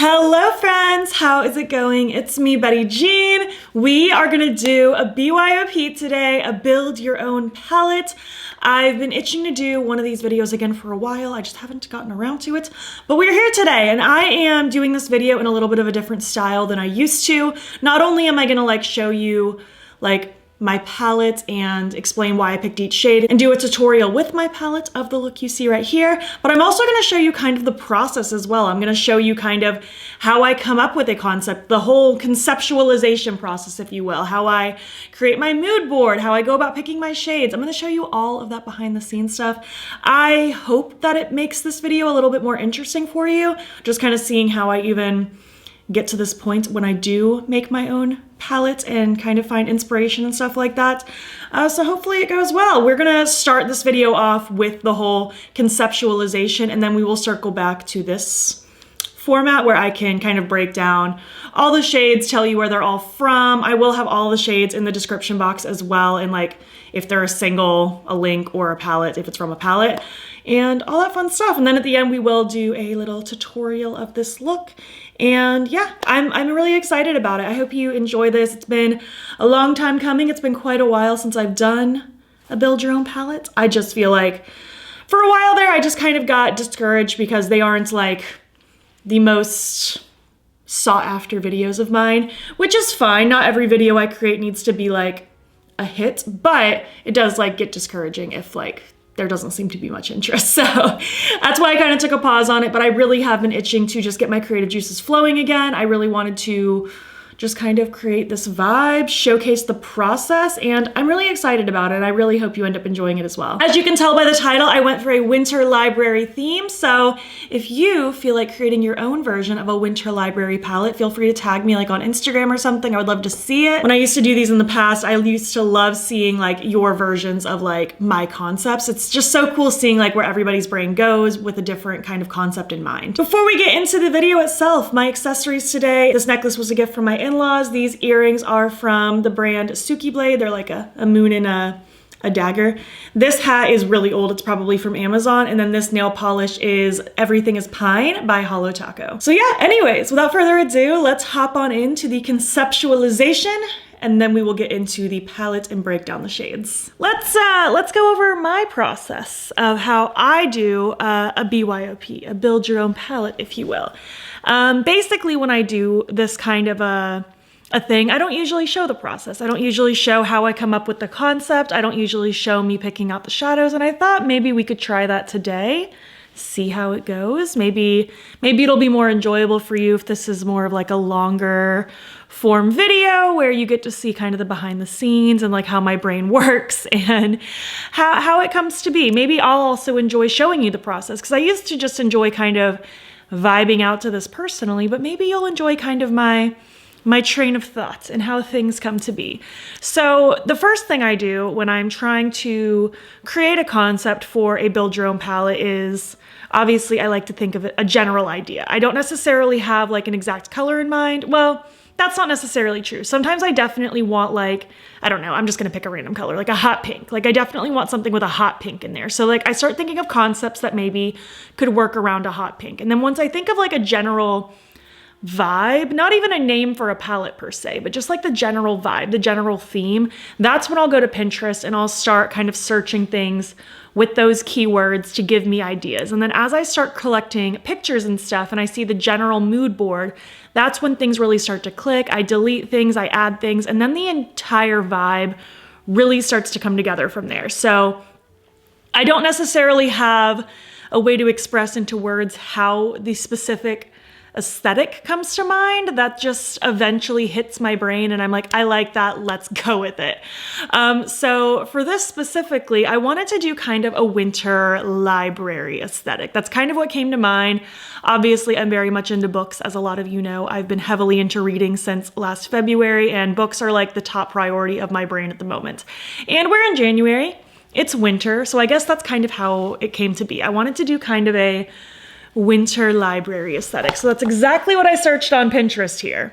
Hello friends, how is it going? It's me, Betty Jean. We are gonna do a BYOP today, a build your own palette. I've been itching to do one of these videos again for a while. I just haven't gotten around to it, but we're here today and I am doing this video in a little bit of a different style than I used to. Not only am I gonna show you my palette and explain why I picked each shade and do a tutorial with my palette of the look you see right here, but I'm also gonna show you kind of the process as well. I'm gonna show you kind of how I come up with a concept, the whole conceptualization process, if you will, how I create my mood board, how I go about picking my shades. I'm gonna show you all of that behind the scenes stuff. I hope that it makes this video a little bit more interesting for you, just kind of seeing how I even get to this point when I do make my own palette and kind of find inspiration and stuff like that. So hopefully it goes well. We're gonna start this video off with the whole conceptualization and then we will circle back to this format where I can kind of break down all the shades, tell you where they're all from. I will have all the shades in the description box as well, and if they're a link or a palette, if it's from a palette, and all that fun stuff. And then at the end, we will do a little tutorial of this look. And yeah, I'm really excited about it. I hope you enjoy this. It's been a long time coming. It's been quite a while since I've done a build your own palette. I just feel like for a while there, I just kind of got discouraged because they aren't the most sought after videos of mine, which is fine. Not every video I create needs to be a hit, but it does get discouraging if there doesn't seem to be much interest. So that's why I kind of took a pause on it, but I really have been itching to just get my creative juices flowing again. I really wanted to just kind of create this vibe, showcase the process, and I'm really excited about it. I really hope you end up enjoying it as well. As you can tell by the title, I went for a winter library theme, so if you feel like creating your own version of a winter library palette, feel free to tag me on Instagram or something. I would love to see it. When I used to do these in the past, I used to love seeing your versions of my concepts. It's just so cool seeing where everybody's brain goes with a different kind of concept in mind. Before we get into the video itself, my accessories today, this necklace was a gift from my in-laws. These earrings are from the brand Suki Blade. They're a moon and a dagger. This hat is really old. It's probably from Amazon. And then this nail polish is Everything is Pine by Hollow Taco. So yeah, anyways, without further ado, let's hop on into the conceptualization and then we will get into the palette and break down the shades. Let's go over my process of how I do a BYOP, a build your own palette, if you will. Basically, when I do this kind of a thing, I don't usually show the process. I don't usually show how I come up with the concept. I don't usually show me picking out the shadows, and I thought maybe we could try that today. See how it goes. Maybe it'll be more enjoyable for you if this is more of a longer form video where you get to see kind of the behind the scenes and how my brain works and how it comes to be. Maybe I'll also enjoy showing you the process because I used to just enjoy kind of vibing out to this personally, but maybe you'll enjoy kind of my train of thought and how things come to be. So the first thing I do when I'm trying to create a concept for a build your own palette is, obviously I like to think of it a general idea. I don't necessarily have an exact color in mind. Well, that's not necessarily true. Sometimes I definitely want I don't know, I'm just gonna pick a random color, a hot pink. I definitely want something with a hot pink in there. So I start thinking of concepts that maybe could work around a hot pink. And then once I think of a general vibe, not even a name for a palette per se, but just the general vibe, the general theme, that's when I'll go to Pinterest and I'll start kind of searching things with those keywords to give me ideas. And then as I start collecting pictures and stuff and I see the general mood board, that's when things really start to click. I delete things, I add things, and then the entire vibe really starts to come together from there. So I don't necessarily have a way to express into words how the specific aesthetic comes to mind. That just eventually hits my brain and I'm I like that, let's go with it. So for this specifically, I wanted to do kind of a winter library aesthetic. That's kind of what came to mind. Obviously, I'm very much into books, as a lot of you know. I've been heavily into reading since last February, and books are the top priority of my brain at the moment. And we're in January, it's winter, so I guess that's kind of how it came to be. I wanted to do kind of a winter library aesthetic. So that's exactly what I searched on Pinterest here.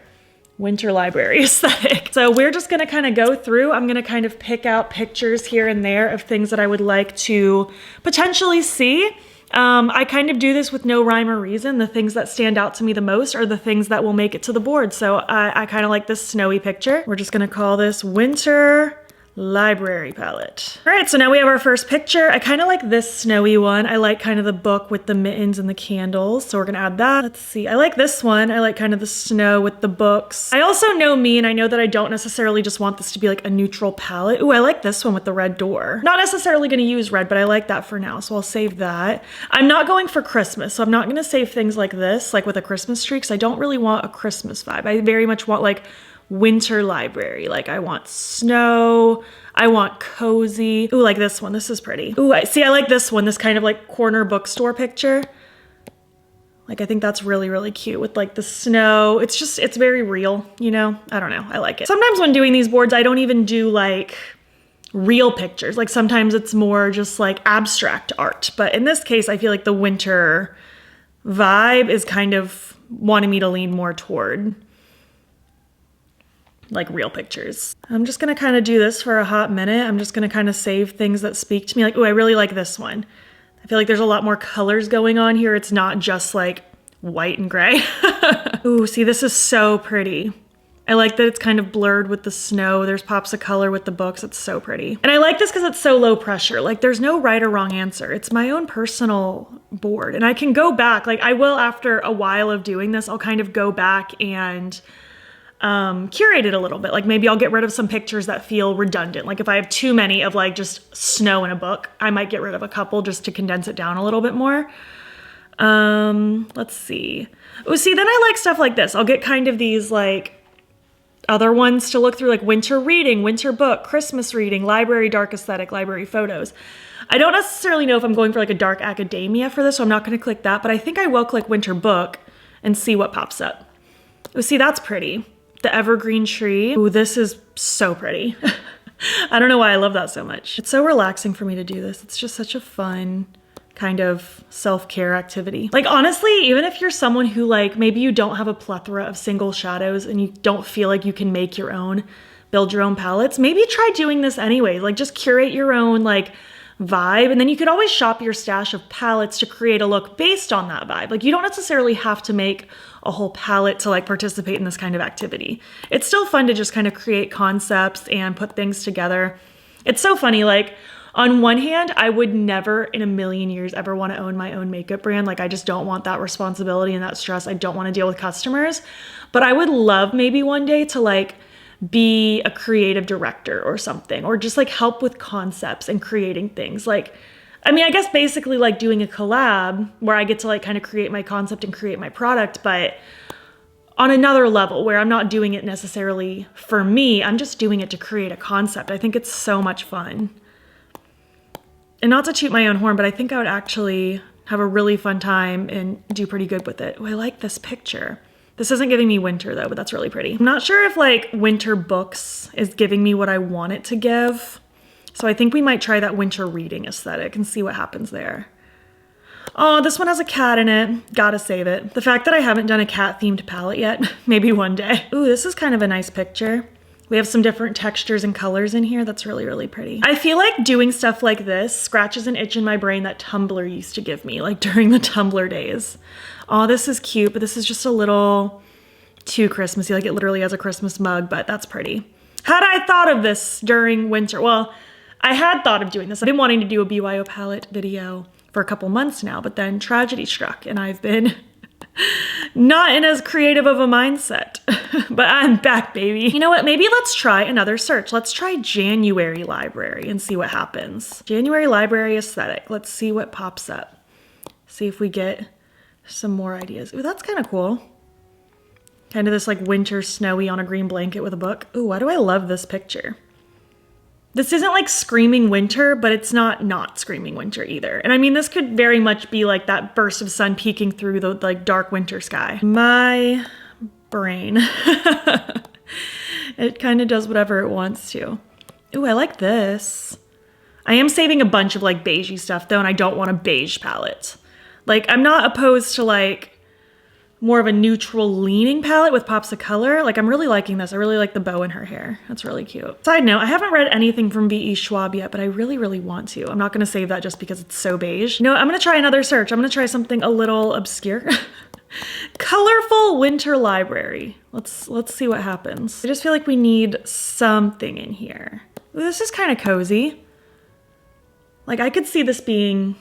Winter library aesthetic. So we're just gonna kind of go through. I'm gonna kind of pick out pictures here and there of things that I would like to potentially see. I kind of do this with no rhyme or reason. The things that stand out to me the most are the things that will make it to the board. So I kind of like this snowy picture. We're just gonna call this Winter Library palette. All right, so now we have our first picture. I kind of like this snowy one. I like kind of the book with the mittens and the candles, so we're gonna add that. Let's see, I like this one. I like kind of the snow with the books. I also know me, and I know that I don't necessarily just want this to be like a neutral palette. Ooh, I like this one with the red door. Not necessarily gonna use red, but I like that for now, so I'll save that. I'm not going for Christmas, so I'm not gonna save things like this, like with a Christmas tree, because I don't really want a Christmas vibe. I very much want like winter library. Like I want snow, I want cozy. Ooh, like this one, this is pretty. Ooh, I like this one, this kind of like corner bookstore picture. Like I think that's really, really cute with like the snow. It's just, it's very real, you know? I don't know, I like it. Sometimes when doing these boards, I don't even do like real pictures. Like sometimes it's more just like abstract art. But in this case, I feel like the winter vibe is kind of wanting me to lean more toward like real pictures. I'm just gonna kind of do this for a hot minute. I'm just gonna kind of save things that speak to me. Like, oh, I really like this one. I feel like there's a lot more colors going on here. It's not just like white and gray. Ooh, see, this is so pretty. I like that it's kind of blurred with the snow. There's pops of color with the books. It's so pretty. And I like this because it's so low pressure. Like there's no right or wrong answer. It's my own personal board. And I can go back, like I will after a while of doing this, I'll kind of go back and curate it a little bit. Like maybe I'll get rid of some pictures that feel redundant. Like if I have too many of like just snow in a book, I might get rid of a couple just to condense it down a little bit more. Let's see. Oh, see, then I like stuff like this. I'll get kind of these like other ones to look through, like winter reading, winter book, Christmas reading, library dark aesthetic, library photos. I don't necessarily know if I'm going for like a dark academia for this, so I'm not going to click that, but I think I will click winter book and see what pops up. Oh, see, that's pretty. The evergreen tree. Ooh, this is so pretty. I don't know why I love that so much. It's so relaxing for me to do this. It's just such a fun kind of self-care activity. Like honestly, even if you're someone who like, maybe you don't have a plethora of single shadows and you don't feel like you can make your own, build your own palettes, maybe try doing this anyway. Like just curate your own like vibe, and then you could always shop your stash of palettes to create a look based on that vibe. Like you don't necessarily have to make a whole palette to like participate in this kind of activity. It's still fun to just kind of create concepts and put things together. It's so funny, like on one hand, I would never in a million years ever want to own my own makeup brand. Like I just don't want that responsibility and that stress. I don't want to deal with customers, but I would love maybe one day to like be a creative director or something, or just like help with concepts and creating things. Like, I mean, I guess basically like doing a collab where I get to like kind of create my concept and create my product, but on another level where I'm not doing it necessarily for me, I'm just doing it to create a concept. I think it's so much fun. And not to toot my own horn, but I think I would actually have a really fun time and do pretty good with it. Oh, I like this picture. This isn't giving me winter though, but that's really pretty. I'm not sure if like winter books is giving me what I want it to give. So I think we might try that winter reading aesthetic and see what happens there. Oh, this one has a cat in it. Gotta save it. The fact that I haven't done a cat themed palette yet, maybe one day. Ooh, this is kind of a nice picture. We have some different textures and colors in here. That's really, really pretty. I feel like doing stuff like this scratches an itch in my brain that Tumblr used to give me, like during the Tumblr days. Oh, this is cute, but this is just a little too Christmassy. Like it literally has a Christmas mug, but that's pretty. Had I thought of this during winter, well, I had thought of doing this. I've been wanting to do a BYO palette video for a couple months now, but then tragedy struck and I've been not in as creative of a mindset, but I'm back, baby. You know what? Maybe let's try another search. Let's try January library and see what happens. January library aesthetic. Let's see what pops up. See if we get some more ideas. Ooh, that's kind of cool. Kind of this like winter snowy on a green blanket with a book. Ooh, why do I love this picture? This isn't like screaming winter, but it's not screaming winter either. And I mean, this could very much be like that burst of sun peeking through the like dark winter sky. My brain. It kind of does whatever it wants to. Ooh, I like this. I am saving a bunch of like beigey stuff though, and I don't want a beige palette. Like I'm not opposed to like more of a neutral leaning palette with pops of color. Like, I'm really liking this. I really like the bow in her hair. That's really cute. Side note, I haven't read anything from V.E. Schwab yet, but I really, really want to. I'm not gonna save that just because it's so beige. You know what? I'm gonna try another search. I'm gonna try something a little obscure. Colorful winter library. Let's see what happens. I just feel like we need something in here. Ooh, this is kind of cozy. Like, I could see this being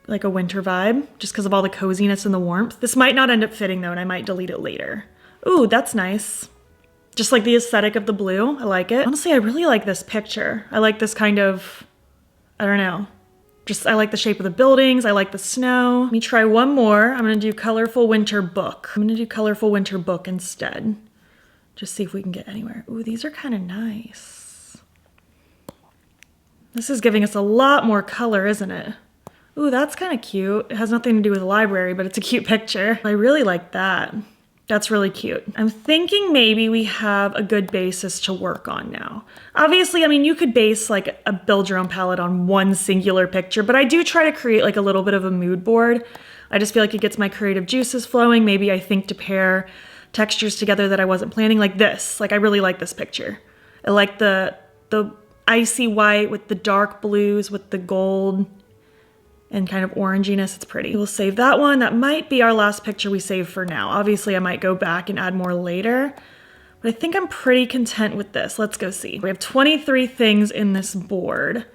like a winter vibe just because of all the coziness and the warmth. This might not end up fitting though, and I might delete it later. Ooh, that's nice. Just like the aesthetic of the blue. I like it. Honestly, I really like this picture. I like this kind of, I don't know. Just, I like the shape of the buildings. I like the snow. Let me try one more. I'm gonna do colorful winter book. I'm gonna do colorful winter book instead. Just see if we can get anywhere. Ooh, these are kind of nice. This is giving us a lot more color, isn't it? Ooh, that's kind of cute. It has nothing to do with the library, but it's a cute picture. I really like that. That's really cute. I'm thinking maybe we have a good basis to work on now. Obviously, I mean, you could base like a build your own palette on one singular picture, but I do try to create like a little bit of a mood board. I just feel like it gets my creative juices flowing. Maybe I think to pair textures together that I wasn't planning, like this. Like, I really like this picture. I like the icy white with the dark blues with the gold and kind of oranginess. It's pretty. We'll save that one. That might be our last picture we save for now. Obviously, I might go back and add more later, but I think I'm pretty content with this. Let's go see. We have 23 things in this board.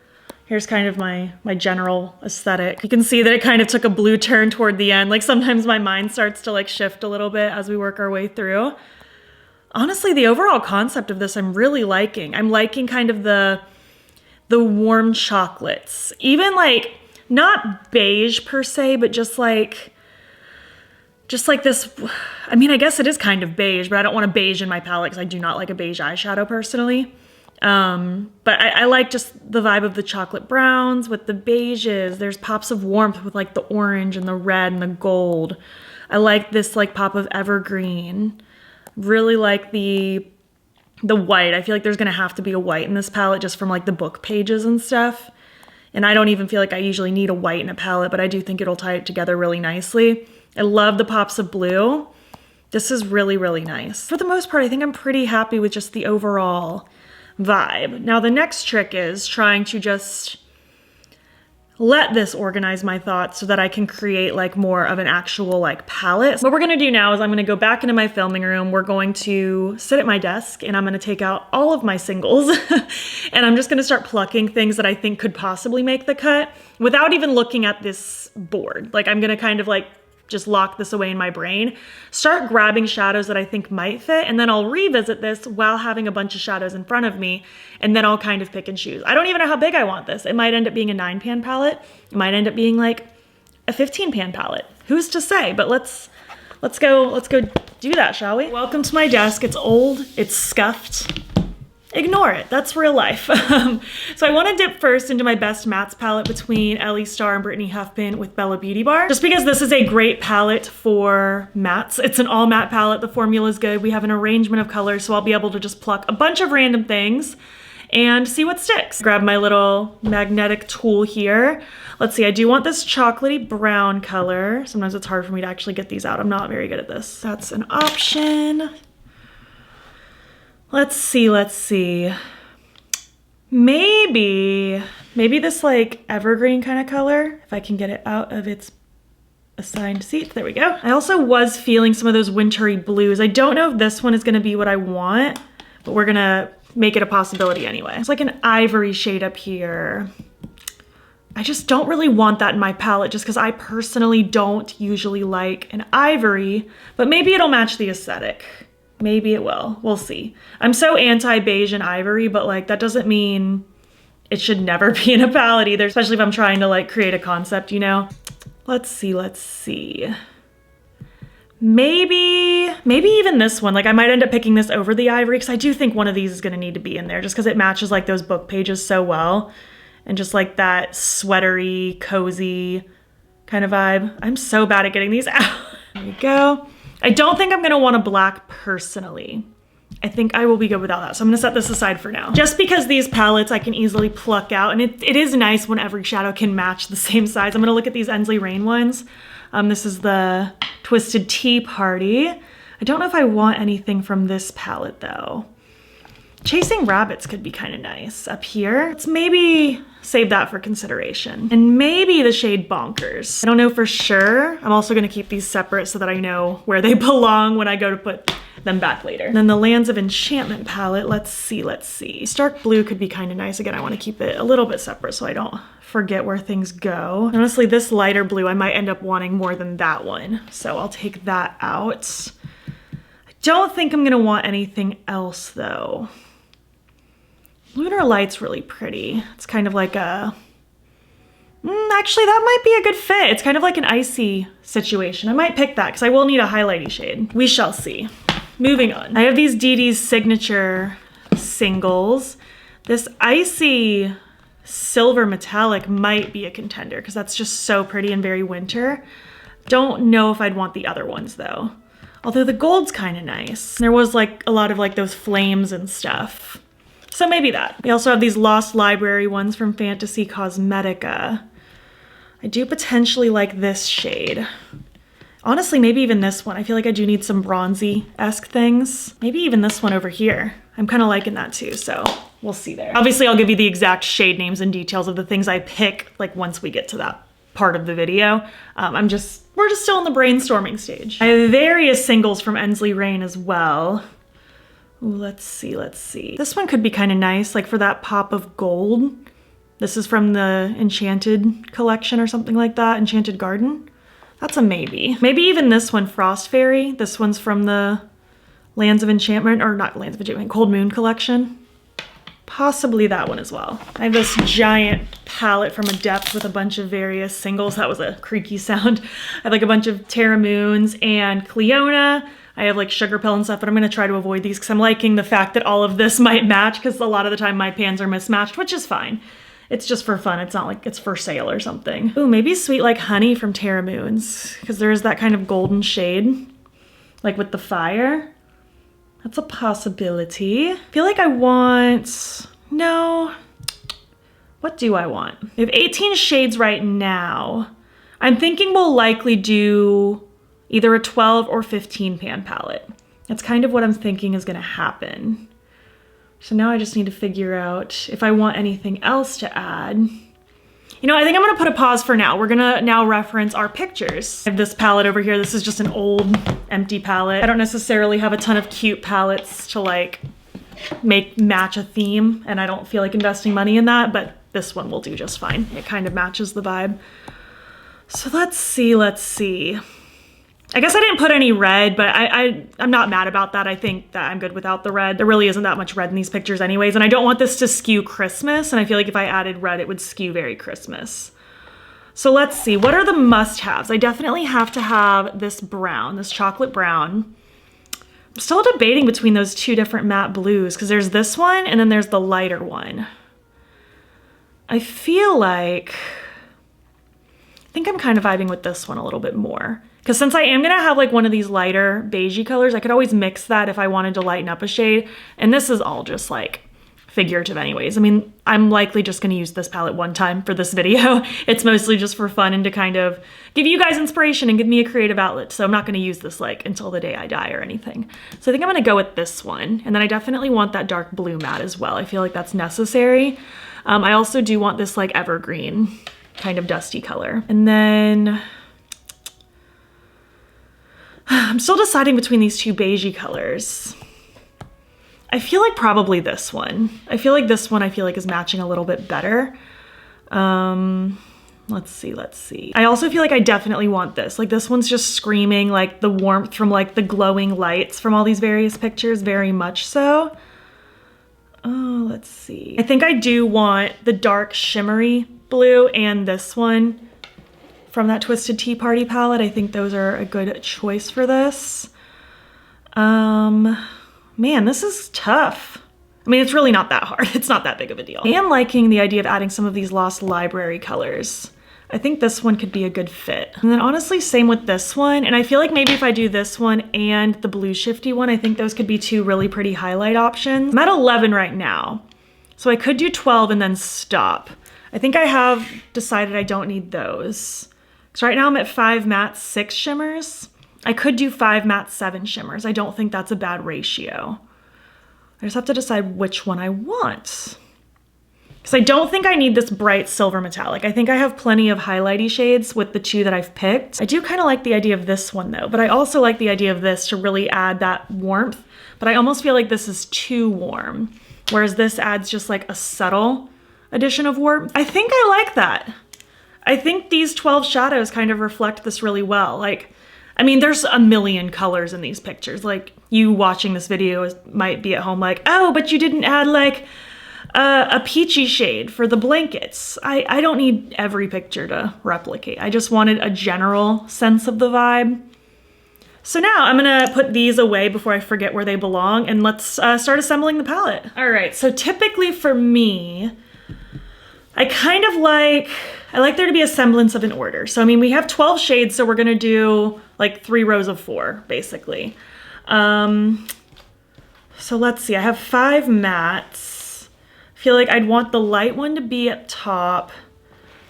Here's kind of my general aesthetic. You can see that it kind of took a blue turn toward the end. Like, sometimes my mind starts to like shift a little bit as we work our way through. Honestly, the overall concept of this I'm really liking. I'm liking kind of the warm chocolates. Even like, not beige per se, but just like this, I mean, I guess it is kind of beige, but I don't want a beige in my palette because I do not like a beige eyeshadow personally. But I like just the vibe of the chocolate browns with the beiges. There's pops of warmth with like the orange and the red and the gold. I like this like pop of evergreen. Really like the white. I feel like there's gonna have to be a white in this palette just from like the book pages and stuff. And I don't even feel like I usually need a white in a palette, but I do think it'll tie it together really nicely. I love the pops of blue. This is really, really nice. For the most part, I think I'm pretty happy with just the overall vibe. Now the next trick is trying to just let this organize my thoughts so that I can create like more of an actual like palette. What we're gonna do now is I'm gonna go back into my filming room. We're going to sit at my desk and I'm gonna take out all of my singles and I'm just gonna start plucking things that I think could possibly make the cut without even looking at this board. Like, I'm gonna kind of like just lock this away in my brain, start grabbing shadows that I think might fit, and then I'll revisit this while having a bunch of shadows in front of me, and then I'll kind of pick and choose. I don't even know how big I want this. It might end up being a 9-pan palette. It might end up being like a 15-pan palette. Who's to say? But let's go do that, shall we? Welcome to my desk. It's old, it's scuffed. Ignore it, that's real life. So I want to dip first into my best mattes palette between Ellie Starr and Brittany Huffman with Bella Beauty Bar. Just because this is a great palette for mattes. It's an all matte palette, the formula is good. We have an arrangement of colors, so I'll be able to just pluck a bunch of random things and see what sticks. Grab my little magnetic tool here. Let's see, I do want this chocolatey brown color. Sometimes it's hard for me to actually get these out. I'm not very good at this. That's an option. Let's see. Maybe this like evergreen kind of color, if I can get it out of its assigned seat. There we go. I also was feeling some of those wintry blues. I don't know if this one is gonna be what I want, but we're gonna make it a possibility anyway. It's like an ivory shade up here. I just don't really want that in my palette just because I personally don't usually like an ivory, but maybe it'll match the aesthetic. Maybe it will. We'll see. I'm so anti-beige and ivory, but like that doesn't mean it should never be in a palette either, especially if I'm trying to like create a concept, you know? Let's see. Maybe even this one. Like, I might end up picking this over the ivory because I do think one of these is gonna need to be in there just because it matches like those book pages so well. And just like that sweatery, cozy kind of vibe. I'm so bad at getting these out. There we go. I don't think I'm gonna want a black personally. I think I will be good without that. So I'm gonna set this aside for now. Just because these palettes I can easily pluck out, and it is nice when every shadow can match the same size. I'm gonna look at these Ensley Rain ones. This is the Twisted Tea Party. I don't know if I want anything from this palette though. Chasing Rabbits could be kind of nice up here. Let's maybe save that for consideration. And maybe the shade Bonkers. I don't know for sure. I'm also gonna keep these separate so that I know where they belong when I go to put them back later. And then the Lands of Enchantment palette, let's see. Stark Blue could be kind of nice. Again, I wanna keep it a little bit separate so I don't forget where things go. Honestly, this lighter blue, I might end up wanting more than that one. So I'll take that out. I don't think I'm gonna want anything else though. Lunar Light's really pretty. It's kind of like a, actually that might be a good fit. It's kind of like an icy situation. I might pick that because I will need a highlighty shade. We shall see. Moving on. I have these DD's Signature singles. This icy silver metallic might be a contender because that's just so pretty and very winter. Don't know if I'd want the other ones though. Although the gold's kind of nice. There was like a lot of like those flames and stuff. So maybe that. We also have these Lost Library ones from Fantasy Cosmetica. I do potentially like this shade. Honestly, maybe even this one. I feel like I do need some bronzy-esque things. Maybe even this one over here. I'm kind of liking that too, so we'll see there. Obviously, I'll give you the exact shade names and details of the things I pick like once we get to that part of the video. We're just still in the brainstorming stage. I have various singles from Ensley Rain as well. Ooh, let's see. This one could be kind of nice, like for that pop of gold. This is from the Enchanted collection or something like that, Enchanted Garden. That's a maybe. Maybe even this one, Frost Fairy. This one's from the Lands of Enchantment, or not Lands of Enchantment, Cold Moon collection. Possibly that one as well. I have this giant palette from Adept with a bunch of various singles. That was a creaky sound. I have like a bunch of Terra Moons and Cleona. I have like Sugar Pill and stuff, but I'm gonna try to avoid these because I'm liking the fact that all of this might match because a lot of the time my pans are mismatched, which is fine. It's just for fun. It's not like it's for sale or something. Ooh, maybe Sweet Like Honey from Terra Moons because there is that kind of golden shade, like with the fire. That's a possibility. I feel like I want, no, what do I want? We have 18 shades right now. I'm thinking we'll likely do either a 12 or 15 pan palette. That's kind of what I'm thinking is gonna happen. So now I just need to figure out if I want anything else to add. You know, I think I'm gonna put a pause for now. We're gonna now reference our pictures. I have this palette over here. This is just an old empty palette. I don't necessarily have a ton of cute palettes to like match a theme, and I don't feel like investing money in that, but this one will do just fine. It kind of matches the vibe. So let's see. I guess I didn't put any red, but I'm not mad about that. I think that I'm good without the red. There really isn't that much red in these pictures anyways, and I don't want this to skew Christmas, and I feel like if I added red, it would skew very Christmas. So let's see, what are the must-haves? I definitely have to have this brown, this chocolate brown. I'm still debating between those two different matte blues, because there's this one, and then there's the lighter one. I feel like, I think I'm kind of vibing with this one a little bit more. Because since I am gonna have like one of these lighter beigey colors, I could always mix that if I wanted to lighten up a shade. And this is all just like figurative anyways. I mean, I'm likely just gonna use this palette one time for this video. It's mostly just for fun and to kind of give you guys inspiration and give me a creative outlet. So I'm not gonna use this like until the day I die or anything. So I think I'm gonna go with this one. And then I definitely want that dark blue matte as well. I feel like that's necessary. I also do want this like evergreen kind of dusty color. And then I'm still deciding between these two beigey colors. I feel like probably this one. I feel like this one is matching a little bit better. Let's see. I also feel like I definitely want this. Like this one's just screaming like the warmth from like the glowing lights from all these various pictures, very much so. Oh, let's see. I think I do want the dark shimmery blue and this one from that Twisted Tea Party palette. I think those are a good choice for this. Man, this is tough. I mean, it's really not that hard. It's not that big of a deal. I am liking the idea of adding some of these Lost Library colors. I think this one could be a good fit. And then honestly, same with this one. And I feel like maybe if I do this one and the blue shifty one, I think those could be two really pretty highlight options. I'm at 11 right now. So I could do 12 and then stop. I think I have decided I don't need those. Because right now I'm at 5 matte, 6 shimmers. I could do 5 matte, 7 shimmers. I don't think that's a bad ratio. I just have to decide which one I want. Because I don't think I need this bright silver metallic. I think I have plenty of highlighty shades with the 2 that I've picked. I do kind of like the idea of this one though, but I also like the idea of this to really add that warmth. But I almost feel like this is too warm, whereas this adds just like a subtle addition of warmth. I think I like that. I think these 12 shadows kind of reflect this really well. Like, I mean, there's a million colors in these pictures. Like, you watching this video might be at home like, oh, but you didn't add like a peachy shade for the blankets. I don't need every picture to replicate. I just wanted a general sense of the vibe. So now I'm gonna put these away before I forget where they belong, and let's start assembling the palette. All right, so typically for me, I kind of like there to be a semblance of an order. So I mean, we have 12 shades, so we're gonna do like 3 rows of 4, basically. So let's see, I have 5 mattes. I feel like I'd want the light one to be up top,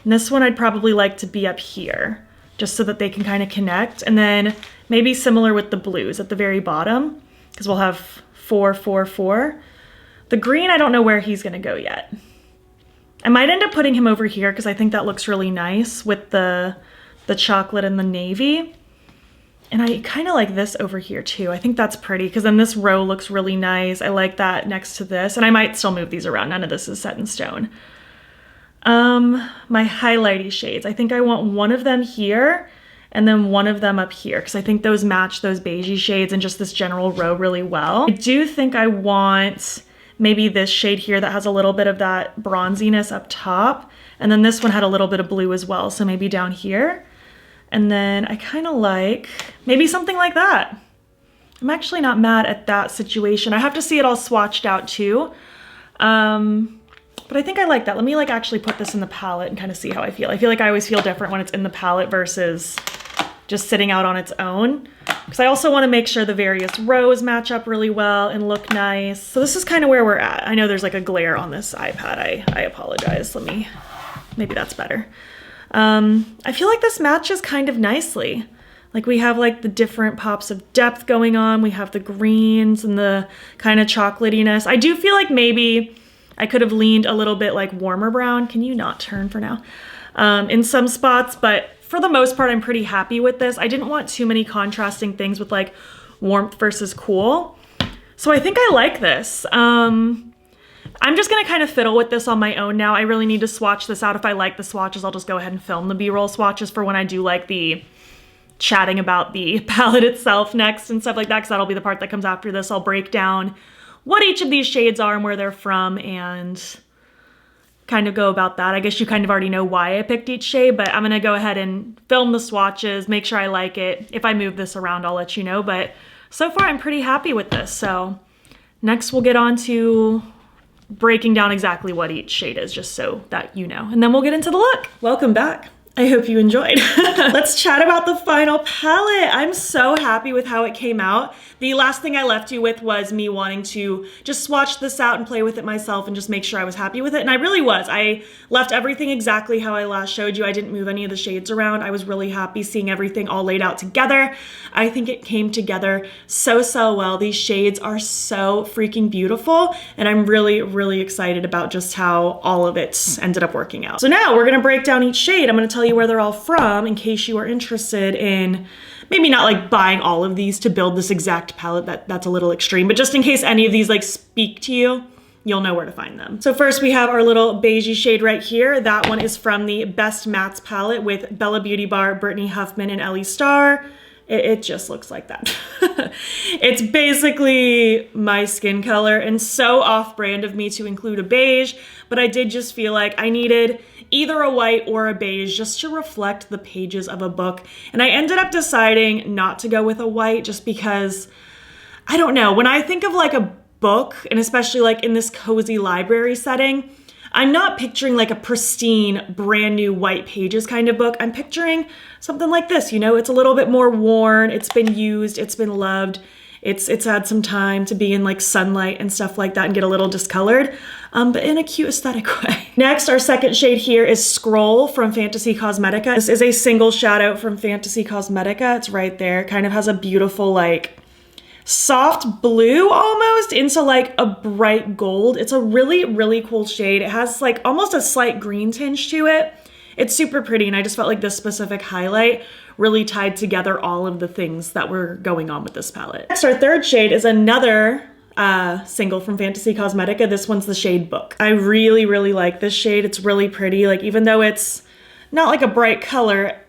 and this one I'd probably like to be up here, just so that they can kind of connect. And then maybe similar with the blues at the very bottom, because we'll have 4, 4, 4. The green, I don't know where he's gonna go yet. I might end up putting him over here because I think that looks really nice with the chocolate and the navy. And I kind of like this over here too. I think that's pretty because then this row looks really nice. I like that next to this, and I might still move these around. None of this is set in stone. My highlighty shades. I think I want one of them here and then one of them up here because I think those match those beigey shades and just this general row really well. I do think I want maybe this shade here that has a little bit of that bronziness up top. And then this one had a little bit of blue as well. So maybe down here. And then I kind of like maybe something like that. I'm actually not mad at that situation. I have to see it all swatched out too. But I think I like that. Let me like actually put this in the palette and kind of see how I feel. I feel like I always feel different when it's in the palette versus just sitting out on its own. Because I also want to make sure the various rows match up really well and look nice. So this is kind of where we're at. I know there's like a glare on this iPad. I apologize. Maybe that's better. I feel like this matches kind of nicely. Like we have like the different pops of depth going on. We have the greens and the kind of chocolatiness. I do feel like maybe I could have leaned a little bit like warmer brown. Can you not turn for now? In some spots, but for the most part, I'm pretty happy with this. I didn't want too many contrasting things with like warmth versus cool. So I think I like this. I'm just gonna kind of fiddle with this on my own now. I really need to swatch this out. If I like the swatches, I'll just go ahead and film the B-roll swatches for when I do like the chatting about the palette itself next and stuff like that, because that'll be the part that comes after this. I'll break down what each of these shades are and where they're from and kind of go about that. I guess you kind of already know why I picked each shade, but I'm gonna go ahead and film the swatches, make sure I like it. If I move this around, I'll let you know, but so far I'm pretty happy with this. So next we'll get on to breaking down exactly what each shade is, just so that you know, and then we'll get into the look. Welcome back. I hope you enjoyed. Let's chat about the final palette. I'm so happy with how it came out. The last thing I left you with was me wanting to just swatch this out and play with it myself and just make sure I was happy with it. And I really was. I left everything exactly how I last showed you. I didn't move any of the shades around. I was really happy seeing everything all laid out together. I think it came together so well. These shades are so freaking beautiful. And I'm really, really excited about just how all of it ended up working out. So now we're gonna break down each shade. I'm gonna tell you where they're all from in case you are interested in maybe not like buying all of these to build this exact palette. That's a little extreme, but just in case any of these like speak to you, you'll know where to find them. So first we have our little beigey shade right here. That one is from the Best Mattes palette with Bella Beauty Bar, Brittany Huffman, and Ellie Starr. It just looks like that. It's basically my skin color and so off-brand of me to include a beige, but I did just feel like I needed either a white or a beige just to reflect the pages of a book. And I ended up deciding not to go with a white just because, I don't know, when I think of like a book, and especially like in this cozy library setting, I'm not picturing like a pristine, brand new white pages kind of book. I'm picturing something like this, you know, it's a little bit more worn, it's been used, it's been loved. It's had some time to be in like sunlight and stuff like that and get a little discolored, but in a cute aesthetic way. Next, our second shade here is Scroll from Fantasy Cosmetica. This is a single shadow from Fantasy Cosmetica. It's right there. Kind of has a beautiful like soft blue almost into like a bright gold. It's a really, really cool shade. It has like almost a slight green tinge to it. It's super pretty, and I just felt like this specific highlight really tied together all of the things that were going on with this palette. Next, our third shade is another single from Fantasy Cosmetica. This one's the shade Book. I really, really like this shade. It's really pretty. Like, even though it's not like a bright color,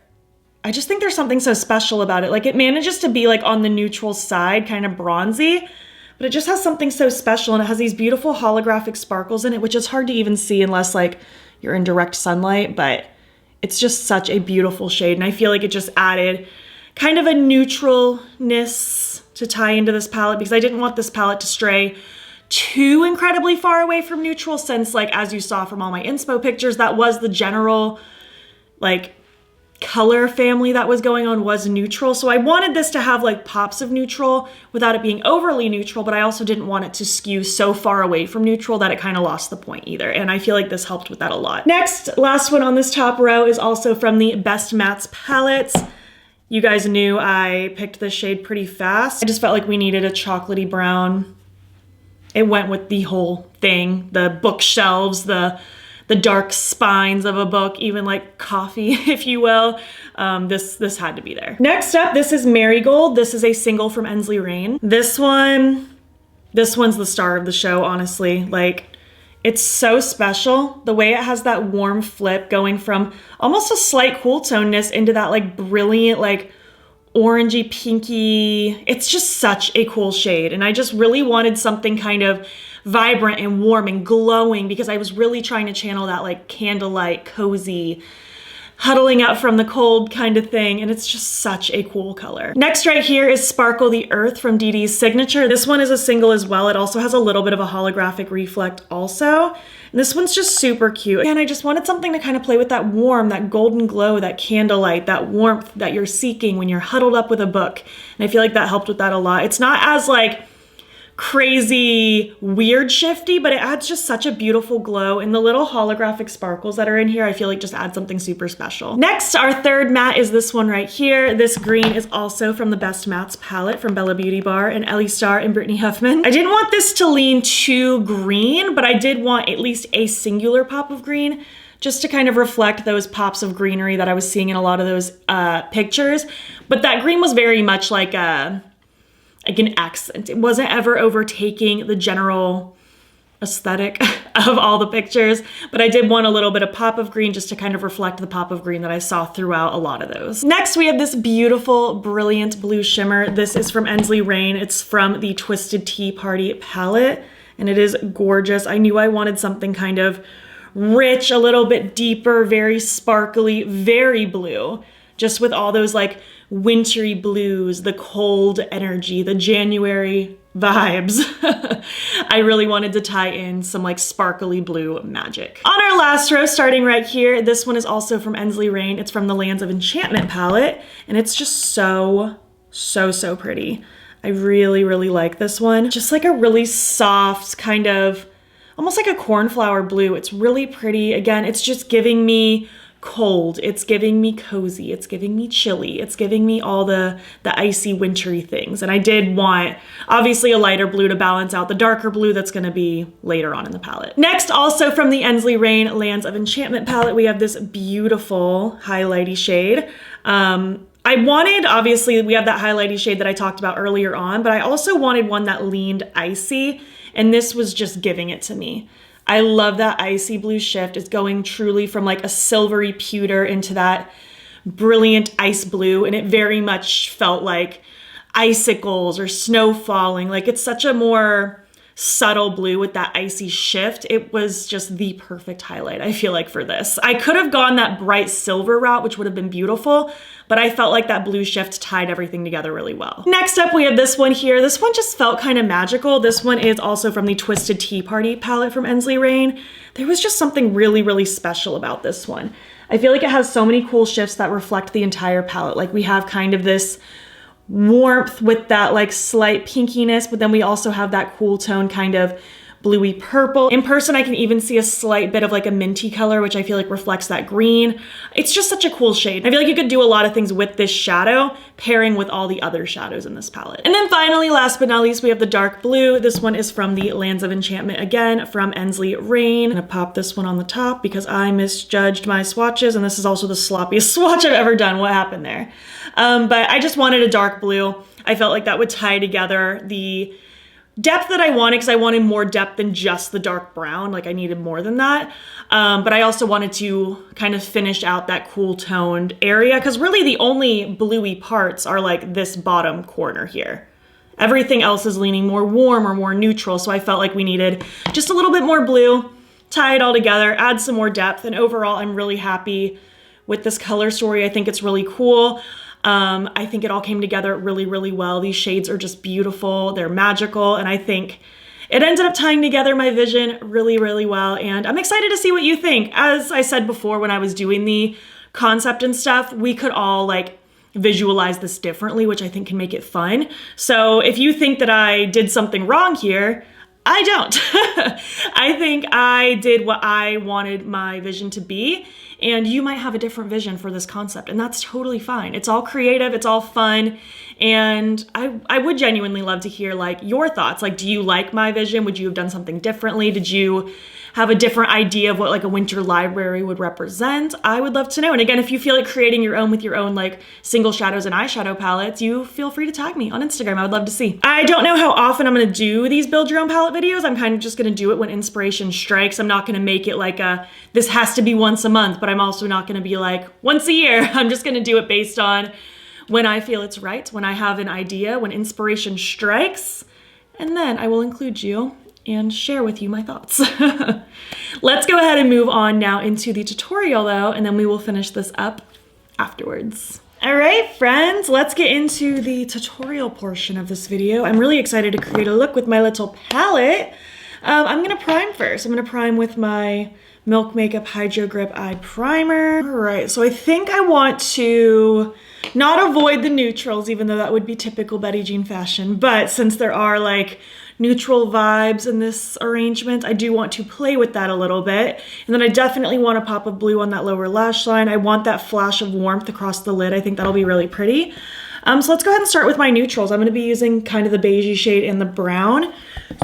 I just think there's something so special about it. Like, it manages to be like on the neutral side, kind of bronzy, but it just has something so special, and it has these beautiful holographic sparkles in it, which is hard to even see unless like you're in direct sunlight, but it's just such a beautiful shade. And I feel like it just added kind of a neutralness to tie into this palette, because I didn't want this palette to stray too incredibly far away from neutral, since like, as you saw from all my inspo pictures, that was the general like color family that was going on, was neutral. So I wanted this to have like pops of neutral without it being overly neutral, but I also didn't want it to skew so far away from neutral that it kind of lost the point either. And I feel like this helped with that a lot. Next, last one on this top row is also from the Best Mattes palettes. You guys knew I picked this shade pretty fast. I just felt like we needed a chocolatey brown. It went with the whole thing, the bookshelves, the dark spines of a book, even like coffee, if you will. This had to be there. Next up, this is Marigold. This is a single from Ensley Rain. This one's the star of the show, honestly. Like, it's so special. The way it has that warm flip going from almost a slight cool toneness into that like brilliant, like orangey pinky. It's just such a cool shade. And I just really wanted something kind of vibrant and warm and glowing, because I was really trying to channel that like candlelight, cozy, huddling out from the cold kind of thing, and it's just such a cool color. Next right here is Sparkle the Earth from Dee Dee's Signature. This one is a single as well. It also has a little bit of a holographic reflect also. And this one's just super cute. And I just wanted something to kind of play with that warm, that golden glow, that candlelight, that warmth that you're seeking when you're huddled up with a book. And I feel like that helped with that a lot. It's not as like crazy weird shifty, but it adds just such a beautiful glow, and the little holographic sparkles that are in here I feel like just add something super special. Next, our third matte is this one right here. This green is also from the Best Mattes palette from Bella Beauty Bar and Ellie Starr and Brittany Huffman. I didn't want this to lean too green, but I did want at least a singular pop of green, just to kind of reflect those pops of greenery that I was seeing in a lot of those pictures. But that green was very much like an accent. It wasn't ever overtaking the general aesthetic of all the pictures, but I did want a little bit of pop of green just to kind of reflect the pop of green that I saw throughout a lot of those. Next, we have this beautiful, brilliant blue shimmer. This is from Ensley Rain. It's from the Twisted Tea Party palette, and it is gorgeous. I knew I wanted something kind of rich, a little bit deeper, very sparkly, very blue, just with all those like wintry blues, the cold energy, the January vibes. I really wanted to tie in some like sparkly blue magic. On our last row, starting right here, this one is also from Ensley Rain. It's from the Lands of Enchantment palette, and it's just so pretty. I really, really like this one. Just like a really soft kind of, almost like a cornflower blue. It's really pretty. Again, it's just giving me cold, it's giving me cozy, it's giving me chilly, it's giving me all the icy wintry things. And I did want obviously a lighter blue to balance out the darker blue that's going to be later on in the palette. Next, also from the Ensley Rain Lands of Enchantment palette, we have this beautiful highlighty shade. I wanted, obviously we have that highlighty shade that I talked about earlier on, but I also wanted one that leaned icy, and this was just giving it to me. I love that icy blue shift. It's going truly from like a silvery pewter into that brilliant ice blue, and it very much felt like icicles or snow falling. Like, it's such a more subtle blue with that icy shift. It was just the perfect highlight, I feel like, for this. I could have gone that bright silver route, which would have been beautiful, but I felt like that blue shift tied everything together really well. Next up, we have this one here. This one just felt kind of magical. This one is also from the Twisted Tea Party palette from Ensley Rain. There was just something really, really special about this one. I feel like it has so many cool shifts that reflect the entire palette. Like, we have kind of this warmth with that like slight pinkiness, but then we also have that cool tone kind of bluey purple. In person, I can even see a slight bit of like a minty color, which I feel like reflects that green. It's just such a cool shade. I feel like you could do a lot of things with this shadow, pairing with all the other shadows in this palette. And then finally, last but not least, we have the dark blue. This one is from the Lands of Enchantment again, from Ensley Rain. I'm gonna pop this one on the top because I misjudged my swatches, and this is also the sloppiest swatch I've ever done. What happened there? But I just wanted a dark blue. I felt like that would tie together the depth that I wanted, because I wanted more depth than just the dark brown. Like I needed more than that. But I also wanted to kind of finish out that cool toned area, because really the only bluey parts are like this bottom corner here. Everything else is leaning more warm or more neutral. So I felt like we needed just a little bit more blue, tie it all together, add some more depth. And overall, I'm really happy with this color story. I think it's really cool. I think it all came together really, really well. These shades are just beautiful. They're magical. And I think it ended up tying together my vision really, really well. And I'm excited to see what you think. As I said before, when I was doing the concept and stuff, we could all like visualize this differently, which I think can make it fun. So if you think that I did something wrong here, I don't. I think I did what I wanted my vision to be, and you might have a different vision for this concept, and that's totally fine. It's all creative, it's all fun, and I would genuinely love to hear like your thoughts. Like, do you like my vision? Would you have done something differently? Did you have a different idea of what like a winter library would represent? I would love to know. And again, if you feel like creating your own with your own like single shadows and eyeshadow palettes, you feel free to tag me on Instagram. I would love to see. I don't know how often I'm gonna do these build your own palette videos. I'm kind of just gonna do it when inspiration strikes. I'm not gonna make it like this has to be once a month, but I'm also not gonna be like once a year. I'm just gonna do it based on when I feel it's right, when I have an idea, when inspiration strikes, and then I will include you and share with you my thoughts. Let's go ahead and move on now into the tutorial though, and then we will finish this up afterwards. All right, friends, let's get into the tutorial portion of this video. I'm really excited to create a look with my little palette. I'm gonna prime first. I'm gonna prime with my Milk Makeup Hydro Grip Eye Primer. All right, so I think I want to not avoid the neutrals, even though that would be typical Betty Jean fashion, but since there are like neutral vibes in this arrangement, I do want to play with that a little bit. And then I definitely want a pop of blue on that lower lash line. I want that flash of warmth across the lid. I think that'll be really pretty. So let's go ahead and start with my neutrals. I'm gonna be using kind of the beigey shade and the brown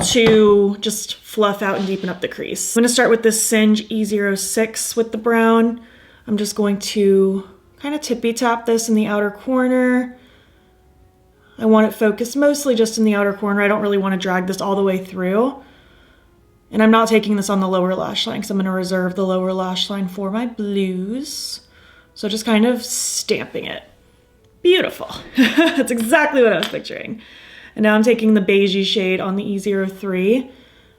to just fluff out and deepen up the crease. I'm gonna start with this Singe E06 with the brown. I'm just going to kind of tippy tap this in the outer corner. I want it focused mostly just in the outer corner. I don't really want to drag this all the way through. And I'm not taking this on the lower lash line because I'm going to reserve the lower lash line for my blues. So just kind of stamping it. Beautiful. That's exactly what I was picturing. And now I'm taking the beigey shade on the E03,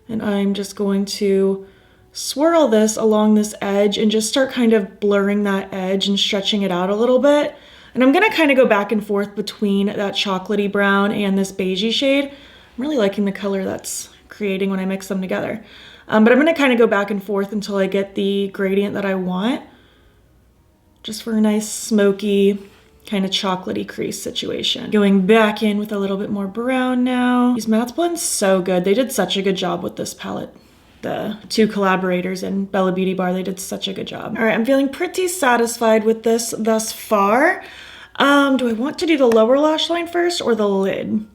and I'm just going to swirl this along this edge and just start kind of blurring that edge and stretching it out a little bit. And I'm gonna kind of go back and forth between that chocolatey brown and this beigey shade. I'm really liking the color that's creating when I mix them together. But I'm gonna kind of go back and forth until I get the gradient that I want, just for a nice smoky, kind of chocolatey crease situation. Going back in with a little bit more brown now. These mattes blend so good. They did such a good job with this palette. The two collaborators in Bella Beauty Bar, they did such a good job. All right, I'm feeling pretty satisfied with this thus far. Do I want to do the lower lash line first or the lid?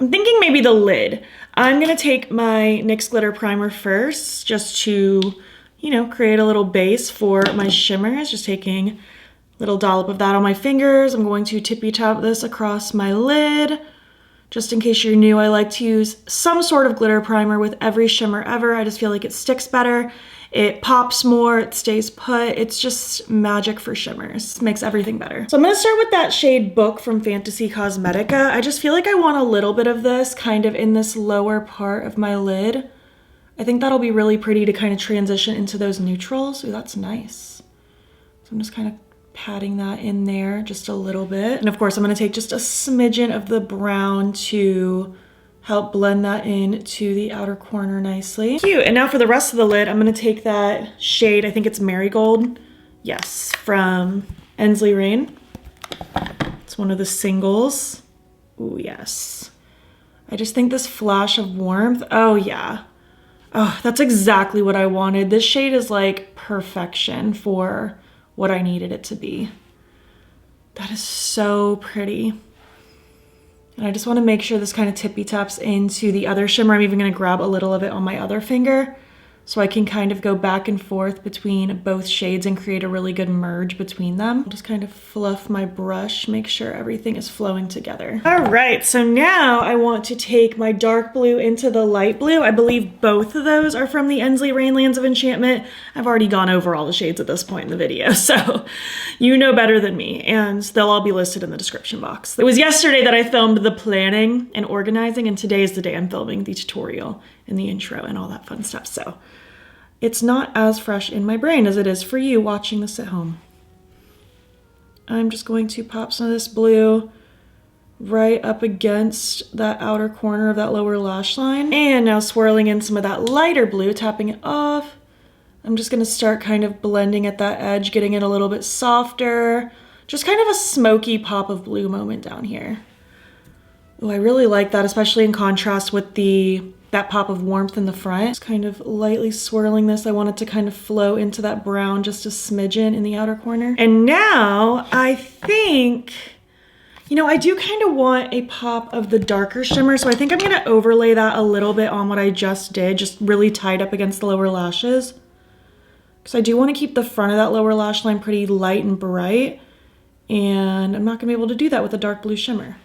I'm thinking maybe the lid. I'm gonna take my NYX Glitter Primer first, just to, you know, create a little base for my shimmers. Just taking a little dollop of that on my fingers. I'm going to tippy tap this across my lid. Just in case you're new, I like to use some sort of glitter primer with every shimmer ever. I just feel like it sticks better, it pops more, it stays put. It's just magic for shimmers. It makes everything better. So I'm gonna start with that shade Book from Fantasy Cosmetica. I just feel like I want a little bit of this kind of in this lower part of my lid. I think that'll be really pretty to kind of transition into those neutrals. Ooh, that's nice. So I'm just kind of patting that in there just a little bit. And of course, I'm gonna take just a smidgen of the brown to help blend that in to the outer corner nicely. Cute. And now for the rest of the lid, I'm gonna take that shade, I think it's Marigold, yes, from Ensley Rain. It's one of the singles. Ooh, yes. I just think this flash of warmth, oh yeah. Oh, that's exactly what I wanted. This shade is like perfection for what I needed it to be. That is so pretty. And I just want to make sure this kind of tippy taps into the other shimmer. I'm even going to grab a little of it on my other finger so I can kind of go back and forth between both shades and create a really good merge between them. I'll just kind of fluff my brush, make sure everything is flowing together. All right, so now I want to take my dark blue into the light blue. I believe both of those are from the Ensley Rainlands of Enchantment. I've already gone over all the shades at this point in the video, so you know better than me, and they'll all be listed in the description box. It was yesterday that I filmed the planning and organizing, and today is the day I'm filming the tutorial and the intro and all that fun stuff, so it's not as fresh in my brain as it is for you watching this at home. I'm just going to pop some of this blue right up against that outer corner of that lower lash line. And now swirling in some of that lighter blue, tapping it off. I'm just gonna start kind of blending at that edge, getting it a little bit softer. Just kind of a smoky pop of blue moment down here. Oh, I really like that, especially in contrast with that pop of warmth in the front. Just kind of lightly swirling this. I want it to kind of flow into that brown just a smidgen in the outer corner. And now I think, you know, I do kind of want a pop of the darker shimmer. So I think I'm gonna overlay that a little bit on what I just did, just really tied up against the lower lashes. Because I do want to keep the front of that lower lash line pretty light and bright. And I'm not gonna be able to do that with a dark blue shimmer.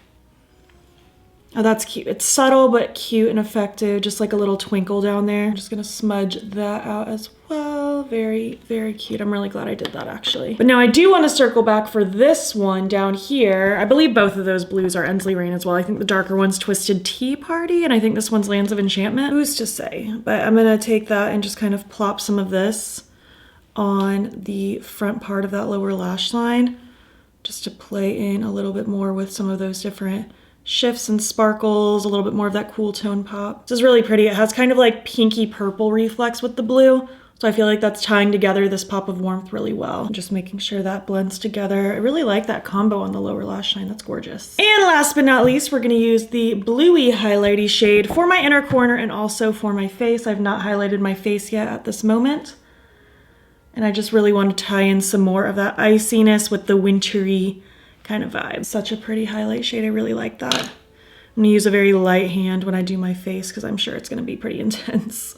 Oh, that's cute. It's subtle, but cute and effective, just like a little twinkle down there. I'm just gonna smudge that out as well. Very, very cute. I'm really glad I did that, actually. But now I do want to circle back for this one down here. I believe both of those blues are Ensley Rain as well. I think the darker one's Twisted Tea Party, and I think this one's Lands of Enchantment. Who's to say? But I'm gonna take that and just kind of plop some of this on the front part of that lower lash line, just to play in a little bit more with some of those different shifts and sparkles, a little bit more of that cool tone pop. This is really pretty. It has kind of like pinky purple reflex with the blue. So I feel like that's tying together this pop of warmth really well. Just making sure that blends together. I really like that combo on the lower lash line. That's gorgeous. And last but not least, we're gonna use the bluey highlighty shade for my inner corner and also for my face. I've not highlighted my face yet at this moment. And I just really want to tie in some more of that iciness with the wintry kind of vibe. Such a pretty highlight shade. I really like that. I'm gonna use a very light hand when I do my face because I'm sure it's gonna be pretty intense.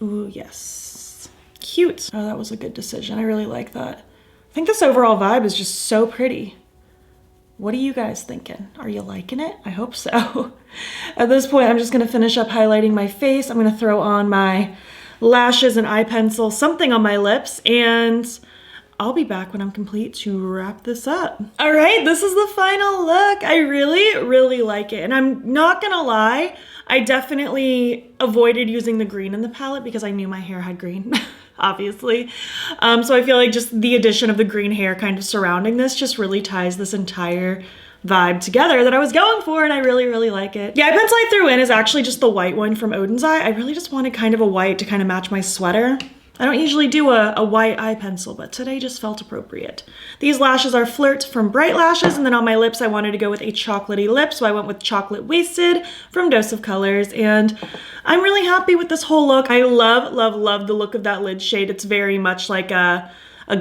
Ooh, yes. Cute. Oh, that was a good decision. I really like that. I think this overall vibe is just so pretty. What are you guys thinking? Are you liking it? I hope so. At this point, I'm just gonna finish up highlighting my face. I'm gonna throw on my lashes and eye pencil, something on my lips, and I'll be back when I'm complete to wrap this up. All right, this is the final look. I really, really like it. And I'm not gonna lie, I definitely avoided using the green in the palette because I knew my hair had green, obviously. So I feel like just the addition of the green hair kind of surrounding this just really ties this entire vibe together that I was going for, and I really, really like it. The eye pencil I threw in is actually just the white one from Odin's Eye. I really just wanted kind of a white to kind of match my sweater. I don't usually do a white eye pencil, but today just felt appropriate. These lashes are Flirt from Bright Lashes, and then on my lips I wanted to go with a chocolatey lip, so I went with Chocolate Wasted from Dose of Colors, and I'm really happy with this whole look. I love, love, love the look of that lid shade. It's very much like a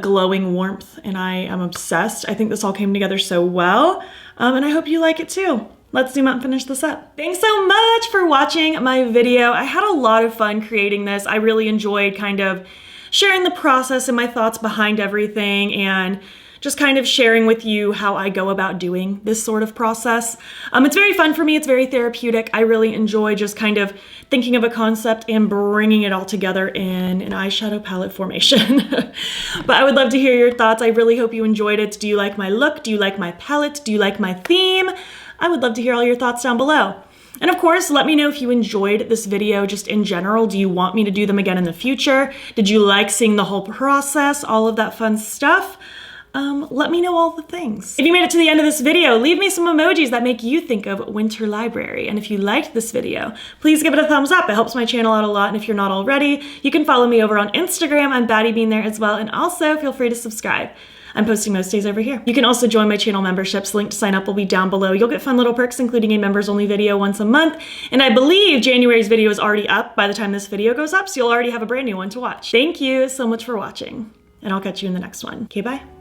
glowing warmth, and I am obsessed. I think this all came together so well, and I hope you like it too. Let's zoom out and finish this up. Thanks so much for watching my video. I had a lot of fun creating this. I really enjoyed kind of sharing the process and my thoughts behind everything, and just kind of sharing with you how I go about doing this sort of process. It's very fun for me. It's very therapeutic. I really enjoy just kind of thinking of a concept and bringing it all together in an eyeshadow palette formation. But I would love to hear your thoughts. I really hope you enjoyed it. Do you like my look? Do you like my palette? Do you like my theme? I would love to hear all your thoughts down below. And of course, let me know if you enjoyed this video just in general. Do you want me to do them again in the future? Did you like seeing the whole process? All of that fun stuff? Let me know all the things. If you made it to the end of this video, leave me some emojis that make you think of Winter Library. And if you liked this video, please give it a thumbs up. It helps my channel out a lot. And if you're not already, you can follow me over on Instagram. I'm battybean there as well. And also feel free to subscribe. I'm posting most days over here. You can also join my channel memberships. Link to sign up will be down below. You'll get fun little perks, including a members only video once a month. And I believe January's video is already up by the time this video goes up, so you'll already have a brand new one to watch. Thank you so much for watching, and I'll catch you in the next one. Okay, bye.